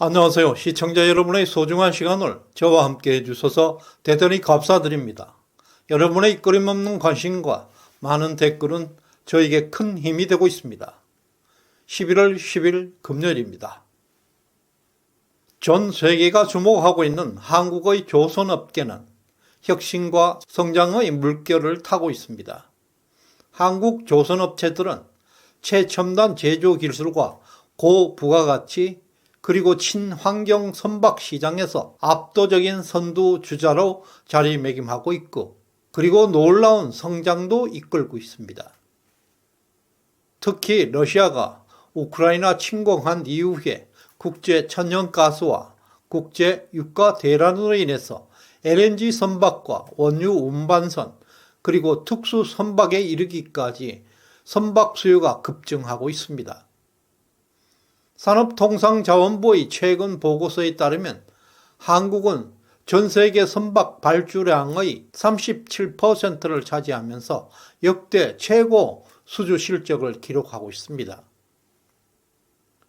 안녕하세요. 시청자 여러분의 소중한 시간을 저와 함께 해주셔서 대단히 감사드립니다. 여러분의 끊임없는 관심과 많은 댓글은 저에게 큰 힘이 되고 있습니다. 11월 10일 금요일입니다. 전 세계가 주목하고 있는 한국의 조선업계는 혁신과 성장의 물결을 타고 있습니다. 한국 조선업체들은 최첨단 제조 기술과 고부가가치 그리고 친환경 선박 시장에서 압도적인 선두주자로 자리매김하고 있고, 그리고 놀라운 성장도 이끌고 있습니다. 특히 러시아가 우크라이나 침공한 이후에 국제 천연가스와 국제 유가 대란으로 인해서 LNG 선박과 원유 운반선 그리고 특수 선박에 이르기까지 선박 수요가 급증하고 있습니다. 산업통상자원부의 최근 보고서에 따르면 한국은 전 세계 선박 발주량의 37%를 차지하면서 역대 최고 수주 실적을 기록하고 있습니다.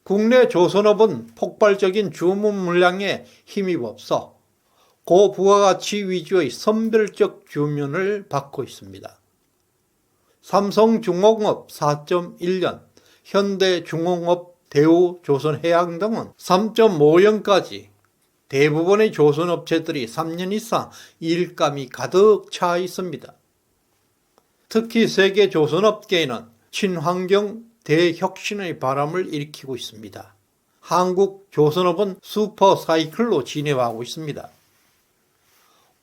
국내 조선업은 폭발적인 주문 물량에 힘입어서 고부가가치 위주의 선별적 주문을 받고 있습니다. 삼성중공업 4.1년, 현대중공업, 대우조선해양 등은 3.50까지 대부분의 조선업체들이 3년 이상 일감이 가득 차 있습니다. 특히 세계 조선업계에는 친환경 대혁신의 바람을 일으키고 있습니다. 한국 조선업은 슈퍼사이클로 진행하고 있습니다.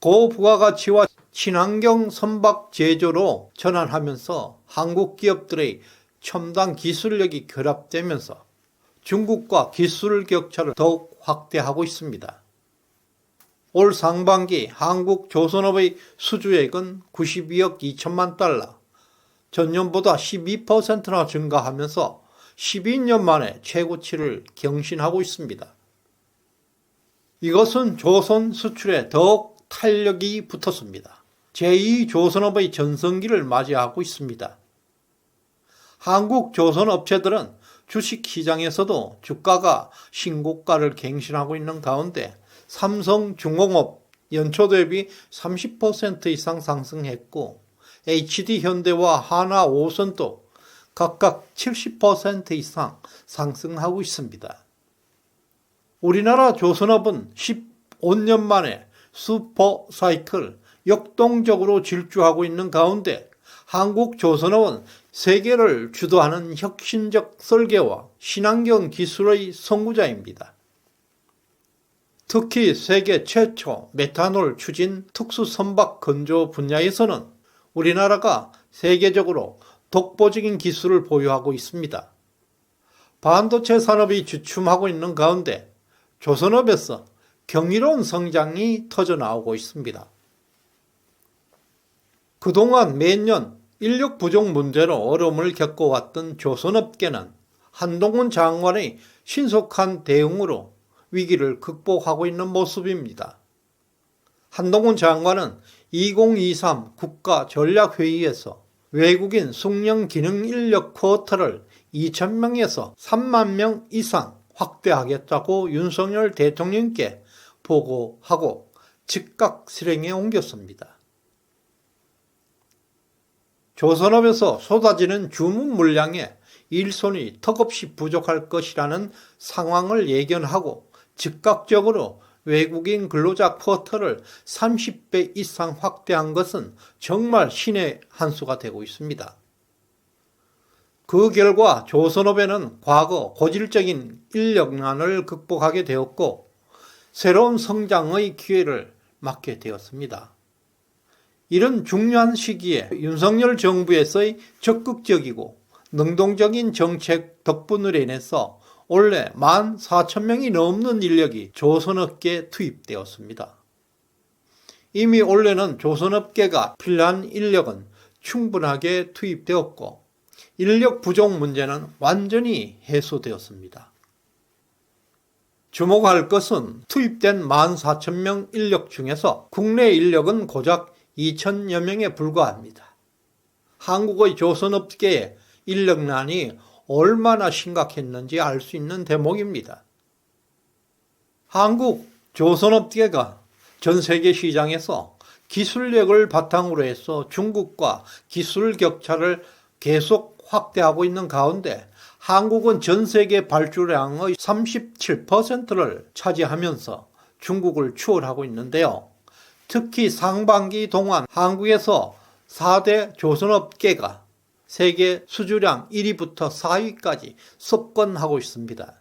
고부가가치와 친환경 선박 제조로 전환하면서 한국 기업들의 첨단 기술력이 결합되면서 중국과 기술 격차를 더욱 확대하고 있습니다. 올 상반기 한국 조선업의 수주액은 92억 2천만 달러, 전년보다 12%나 증가하면서 12년 만에 최고치를 경신하고 있습니다. 이것은 조선 수출에 더욱 탄력이 붙었습니다. 제2조선업의 전성기를 맞이하고 있습니다. 한국 조선업체들은 주식시장에서도 주가가 신고가를 갱신하고 있는 가운데 삼성중공업 연초 대비 30% 이상 상승했고, HD현대와 하나오선도 각각 70% 이상 상승하고 있습니다. 우리나라 조선업은 15년 만에 슈퍼사이클 역동적으로 질주하고 있는 가운데 한국 조선업은 세계를 주도하는 혁신적 설계와 친환경 기술의 선구자입니다. 특히 세계 최초 메탄올 추진 특수선박 건조 분야에서는 우리나라가 세계적으로 독보적인 기술을 보유하고 있습니다. 반도체 산업이 주춤하고 있는 가운데 조선업에서 경이로운 성장이 터져나오고 있습니다. 그동안 매년 인력 부족 문제로 어려움을 겪어왔던 조선업계는 한동훈 장관의 신속한 대응으로 위기를 극복하고 있는 모습입니다. 한동훈 장관은 2023 국가전략회의에서 외국인 숙련 기능 인력 쿼터를 2,000명에서 3만 명 이상 확대하겠다고 윤석열 대통령께 보고하고 즉각 실행에 옮겼습니다. 조선업에서 쏟아지는 주문 물량에 일손이 턱없이 부족할 것이라는 상황을 예견하고 즉각적으로 외국인 근로자 쿼터를 30배 이상 확대한 것은 정말 신의 한 수가 되고 있습니다. 그 결과 조선업에는 과거 고질적인 인력난을 극복하게 되었고, 새로운 성장의 기회를 맞게 되었습니다. 이런 중요한 시기에 윤석열 정부에서의 적극적이고 능동적인 정책 덕분으로 인해서 올해 14,000명이 넘는 인력이 조선업계에 투입되었습니다. 이미 올해는 조선업계가 필요한 인력은 충분하게 투입되었고 인력 부족 문제는 완전히 해소되었습니다. 주목할 것은 투입된 14,000명 인력 중에서 국내 인력은 고작 2,000여 명에 불과합니다. 한국의 조선업계의 인력난이 얼마나 심각했는지 알 수 있는 대목입니다. 한국 조선업계가 전 세계 시장에서 기술력을 바탕으로 해서 중국과 기술 격차를 계속 확대하고 있는 가운데 한국은 전 세계 발주량의 37%를 차지하면서 중국을 추월하고 있는데요. 특히 상반기 동안 한국에서 4대 조선업계가 세계 수주량 1위부터 4위까지 석권하고 있습니다.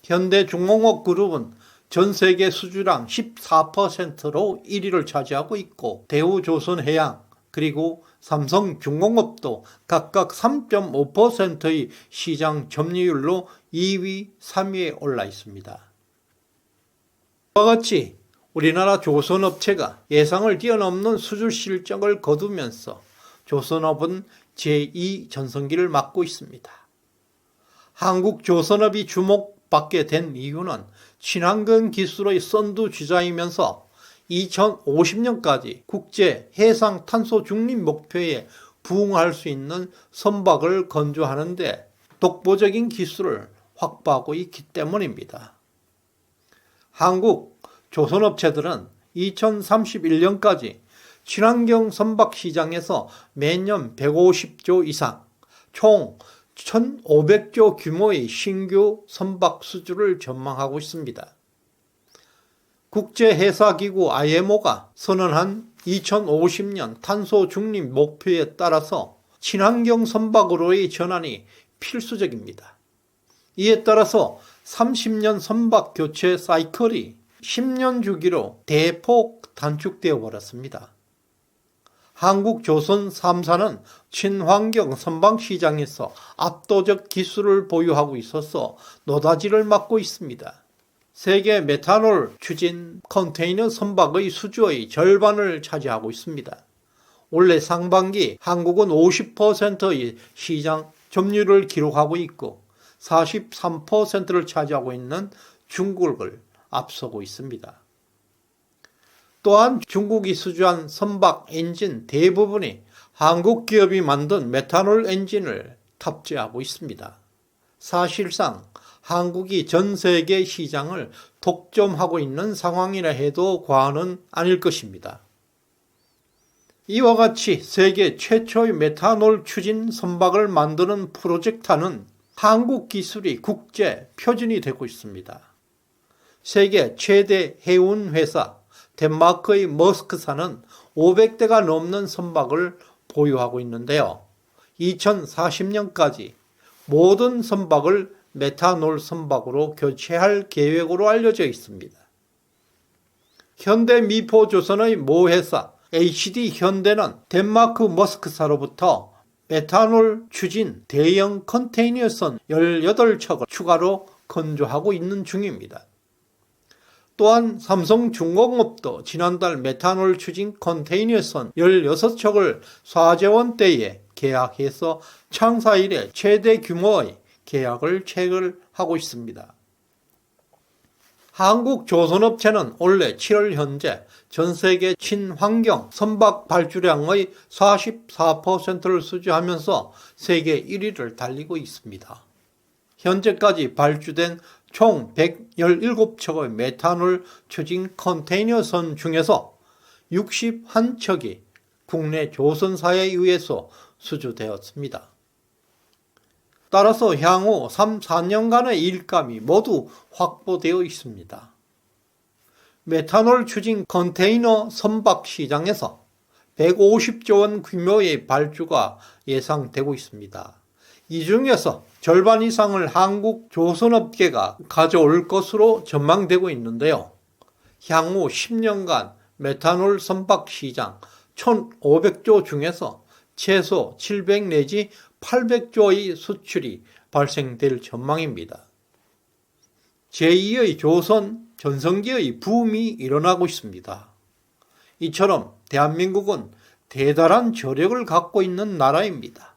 현대중공업그룹은 전 세계 수주량 14%로 1위를 차지하고 있고 대우조선해양 그리고 삼성중공업도 각각 3.5%의 시장 점유율로 2위, 3위에 올라 있습니다. 이와 같이 우리나라 조선업체가 예상을 뛰어넘는 수주 실적을 거두면서 조선업은 제2전성기를 맞고 있습니다. 한국 조선업이 주목받게 된 이유는 친환경 기술의 선두주자이면서 2050년까지 국제 해상 탄소 중립 목표에 부응할 수 있는 선박을 건조하는 데 독보적인 기술을 확보하고 있기 때문입니다. 한국 조선업체들은 2031년까지 친환경 선박 시장에서 매년 150조 이상, 총 1,500조 규모의 신규 선박 수주를 전망하고 있습니다. 국제해사기구 IMO가 선언한 2050년 탄소 중립 목표에 따라서 친환경 선박으로의 전환이 필수적입니다. 이에 따라서 30년 선박 교체 사이클이 10년 주기로 대폭 단축되어 버렸습니다. 한국조선 3사는 친환경 선박 시장에서 압도적 기술을 보유하고 있어서 노다지를 맡고 있습니다. 세계 메탄올 추진 컨테이너 선박의 수주의 절반을 차지하고 있습니다. 올해 상반기 한국은 50%의 시장 점유율을 기록하고 있고 43%를 차지하고 있는 중국을 앞서고 있습니다. 또한 중국이 수주한 선박 엔진 대부분이 한국 기업이 만든 메탄올 엔진을 탑재하고 있습니다. 사실상 한국이 전 세계 시장을 독점하고 있는 상황이라 해도 과언은 아닐 것입니다. 이와 같이 세계 최초의 메탄올 추진 선박을 만드는 프로젝트는 한국 기술이 국제 표준이 되고 있습니다. 세계 최대 해운 회사 덴마크의 머스크사는 500대가 넘는 선박을 보유하고 있는데요. 2040년까지 모든 선박을 메탄올 선박으로 교체할 계획으로 알려져 있습니다. 현대미포조선의 모 회사 HD현대는 덴마크 머스크사로부터 메탄올 추진 대형 컨테이너선 18척을 추가로 건조하고 있는 중입니다. 또한 삼성중공업도 지난달 메탄올 추진 컨테이너선 16척을 사재원대에 계약해서 창사 이래 최대 규모의 계약을 체결하고 있습니다. 한국 조선업체는 올해 7월 현재 전 세계 친환경 선박 발주량의 44%를 수주하면서 세계 1위를 달리고 있습니다. 현재까지 발주된 총 117척의 메탄올 추진 컨테이너선 중에서 61척이 국내 조선사에 의해서 수주되었습니다. 따라서 향후 3, 4년간의 일감이 모두 확보되어 있습니다. 메탄올 추진 컨테이너 선박 시장에서 150조 원 규모의 발주가 예상되고 있습니다. 이 중에서 절반 이상을 한국 조선업계가 가져올 것으로 전망되고 있는데요. 향후 10년간 메탄올 선박 시장 1,500조 중에서 최소 700 내지 800조의 수출이 발생될 전망입니다. 제2의 조선 전성기의 붐이 일어나고 있습니다. 이처럼 대한민국은 대단한 저력을 갖고 있는 나라입니다.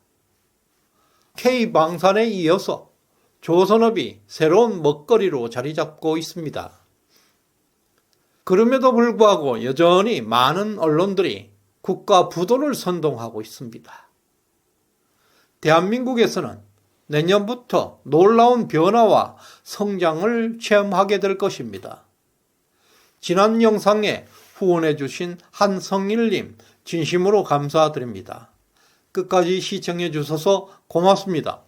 K방산에 이어서 조선업이 새로운 먹거리로 자리 잡고 있습니다. 그럼에도 불구하고 여전히 많은 언론들이 국가 부도를 선동하고 있습니다. 대한민국에서는 내년부터 놀라운 변화와 성장을 체험하게 될 것입니다. 지난 영상에 후원해주신 한성일님 진심으로 감사드립니다. 끝까지 시청해주셔서 고맙습니다.